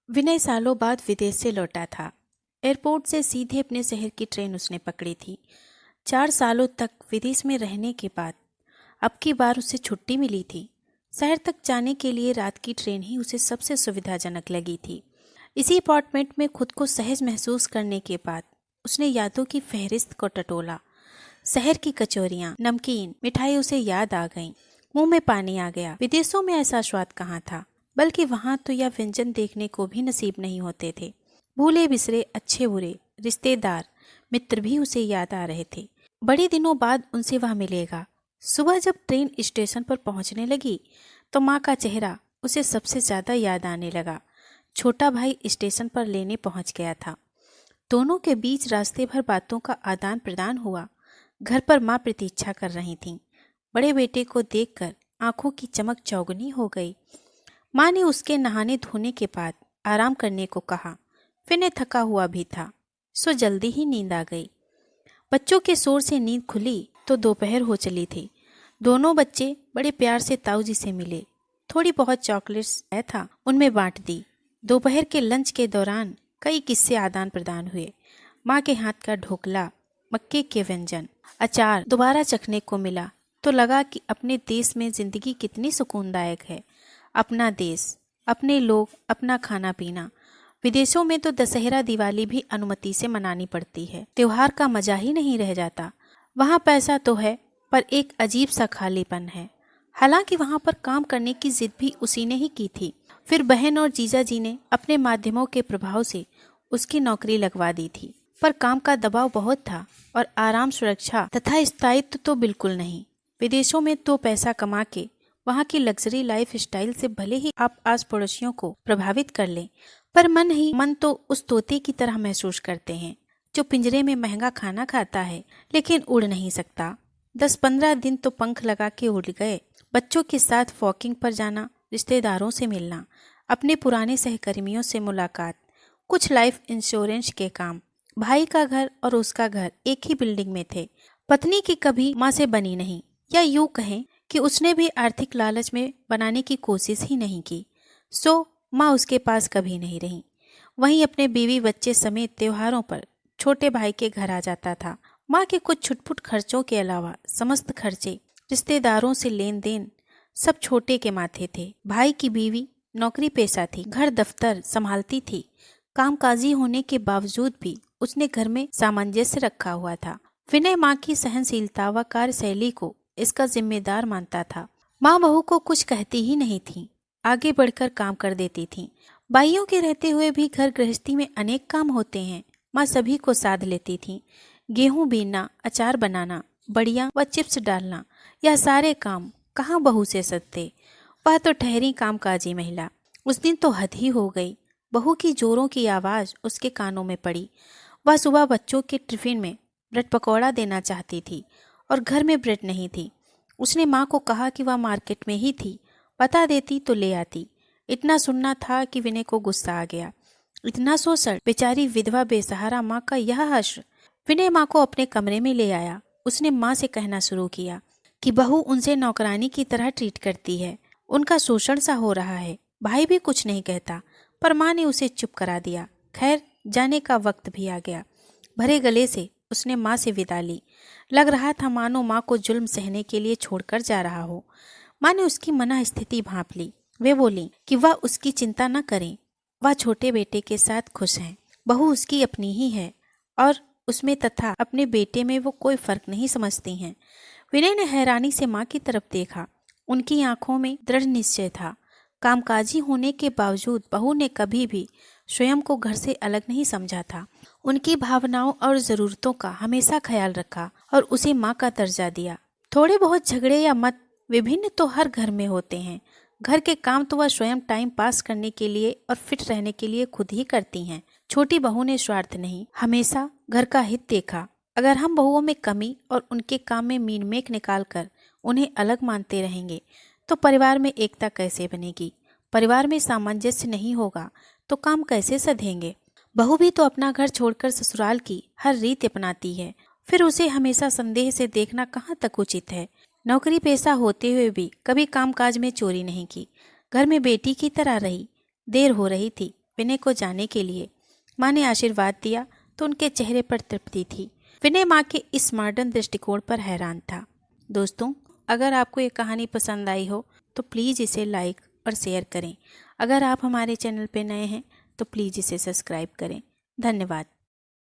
विनय सालों बाद विदेश से लौटा था। एयरपोर्ट से सीधे अपने शहर की ट्रेन उसने पकड़ी थी। 4 सालों तक विदेश में रहने के बाद अब की बार उसे छुट्टी मिली थी। शहर तक जाने के लिए रात की ट्रेन ही उसे सबसे सुविधाजनक लगी थी। इसी अपार्टमेंट में खुद को सहज महसूस करने के बाद उसने यादों की फहरिस्त को टटोला। शहर की कचौरियाँ, नमकीन, मिठाई उसे याद आ गईं। मुंह में पानी आ गया। विदेशों में ऐसा स्वाद कहाँ था, बल्कि वहां तो यह व्यंजन देखने को भी नसीब नहीं होते थे। भूले बिसरे अच्छे बुरे रिश्तेदार, मित्र भी उसे याद आ रहे थे। बड़े दिनों बाद उनसे वह मिलेगा। सुबह जब ट्रेन स्टेशन पर पहुंचने लगी तो माँ का चेहरा उसे सबसे ज्यादा याद आने लगा। छोटा भाई स्टेशन पर लेने पहुंच गया था। दोनों के बीच रास्ते भर बातों का आदान प्रदान हुआ। घर पर माँ प्रतीक्षा कर रही थीं। बड़े बेटे को देखकर आंखों की चमक चौगुनी हो गई। माँ ने उसके नहाने धोने के बाद आराम करने को कहा। विनय थका हुआ भी था, सो जल्दी ही नींद आ गई। बच्चों के शोर से नींद खुली तो दोपहर हो चली थी। दोनों बच्चे बड़े प्यार से ताऊ जी से मिले। थोड़ी बहुत चॉकलेट्स आया था, उनमें बांट दी। दोपहर के लंच के दौरान कई किस्से आदान प्रदान हुए। माँ के हाथ का ढोकला, मक्के के व्यंजन, अचार दोबारा चखने को मिला तो लगा कि अपने देश में जिंदगी कितनी सुकूनदायक है। अपना देश, अपने लोग, अपना खाना पीना। विदेशों में तो दशहरा दिवाली भी अनुमति से मनानी पड़ती है। त्योहार का मजा ही नहीं रह जाता। वहाँ पैसा तो है पर एक अजीब सा खालीपन है। हालांकि वहाँ पर काम करने की जिद भी उसी ने ही की थी। फिर बहन और जीजा जी ने अपने माध्यमों के प्रभाव से उसकी नौकरी लगवा दी थी। पर काम का दबाव बहुत था और आराम, सुरक्षा तथा स्थायित्व तो बिल्कुल नहीं। विदेशों में तो पैसा कमा के वहाँ की लग्जरी लाइफ स्टाइल से भले ही आप आस पड़ोसियों को प्रभावित कर लें, पर मन ही मन तो उस तोते की तरह महसूस करते हैं जो पिंजरे में महंगा खाना खाता है लेकिन उड़ नहीं सकता। 10-15 दिन तो पंख लगा के उड़ गए। बच्चों के साथ वॉकिंग पर जाना, रिश्तेदारों से मिलना, अपने पुराने सहकर्मियों से मुलाकात, कुछ लाइफ इंश्योरेंस के काम। भाई का घर और उसका घर एक ही बिल्डिंग में थे। पत्नी की कभी माँ से बनी नहीं, या यूं कहें कि उसने भी आर्थिक लालच में बनाने की कोशिश ही नहीं की। सो माँ उसके पास कभी नहीं रही। वहीं अपने बीवी बच्चे समेत त्योहारों पर छोटे भाई के घर आ जाता था। माँ के कुछ छुटपुट खर्चों के अलावा समस्त खर्चे, रिश्तेदारों से लेन देन सब छोटे के माथे थे। भाई की बीवी नौकरी पेशा थी, घर दफ्तर संभालती थी। कामकाजी होने के बावजूद भी उसने घर में सामंजस्य रखा हुआ था। विनय माँ की सहनशीलता व कार्यशैली को इसका जिम्मेदार मानता था। माँ बहू को कुछ कहती ही नहीं थी, आगे बढ़कर काम कर देती थी। बाइयों के रहते हुए भी घर गृहस्थी में अनेक काम होते हैं। माँ सभी को साध लेती थी। गेहूं बीनना, अचार बनाना, बड़ियां व चिप्स डालना, यह सारे काम कहाँ बहू से सदते। वह तो ठहरी कामकाजी महिला। उस दिन तो हद ही हो गई। बहू की जोरों की आवाज उसके कानों में पड़ी। वह सुबह बच्चों के टिफिन में ब्रेड पकौड़ा देना चाहती थी और घर में ब्रेड नहीं थी। उसने माँ को कहा कि वह मार्केट में ही थी, बता देती तो ले आती। इतना सुनना था कि विनय को गुस्सा आ गया। इतना शोषण, बेचारी विधवा बेसहारा माँ का यह हश्र। विनय माँ को अपने कमरे में ले आया। उसने माँ से कहना शुरू किया कि बहू उनसे नौकरानी की तरह ट्रीट करती है, उनका शोषण सा हो रहा है। भाई भी कुछ नहीं कहता, पर माँ ने उसे चुप करा दिया। खैर, जाने का वक्त भी आ गया। भरे गले से उसने माँ से विदा ली। लग रहा था मानो माँ को जुल्म सहने के लिए छोड़कर जा रहा हो। माँ ने उसकी मना स्थिति भांप ली। वे बोली कि वह उसकी चिंता न करें, वह छोटे बेटे के साथ खुश हैं। बहू उसकी अपनी ही है और उसमें तथा अपने बेटे में वो कोई फर्क नहीं समझती हैं। विनय ने हैरानी से माँ की तरफ देखा। उनकी आंखों में दृढ़ निश्चय था। कामकाजी होने के बावजूद बहू ने कभी भी स्वयं को घर से अलग नहीं समझा था। उनकी भावनाओं और ज़रूरतों का हमेशा ख्याल रखा और उसे माँ का दर्जा दिया। थोड़े बहुत झगड़े या मत विभिन्न तो हर घर में होते हैं। घर के काम तो वह स्वयं टाइम पास करने के लिए और फिट रहने के लिए खुद ही करती हैं। छोटी बहू ने स्वार्थ नहीं, हमेशा घर का हित देखा। अगर हम बहुओं में कमी और उनके काम में मीन-मेख निकाल कर उन्हें अलग मानते रहेंगे तो परिवार में एकता कैसे बनेगी? परिवार में सामंजस्य नहीं होगा तो काम कैसे सधेंगे? बहू भी तो अपना घर छोड़कर ससुराल की हर रीत अपनाती है, फिर उसे हमेशा संदेह से देखना कहाँ तक उचित है? नौकरी पेशा होते हुए भी कभी कामकाज में चोरी नहीं की, घर में बेटी की तरह रही। देर हो रही थी, विनय को जाने के लिए। माँ ने आशीर्वाद दिया तो उनके चेहरे पर तृप्ति थी। विनय माँ के इस मॉडर्न दृष्टिकोण पर हैरान था। दोस्तों, अगर आपको ये कहानी पसंद आई हो तो प्लीज़ इसे लाइक और शेयर करें। अगर आप हमारे चैनल पर नए हैं तो प्लीज़ इसे सब्सक्राइब करें। धन्यवाद।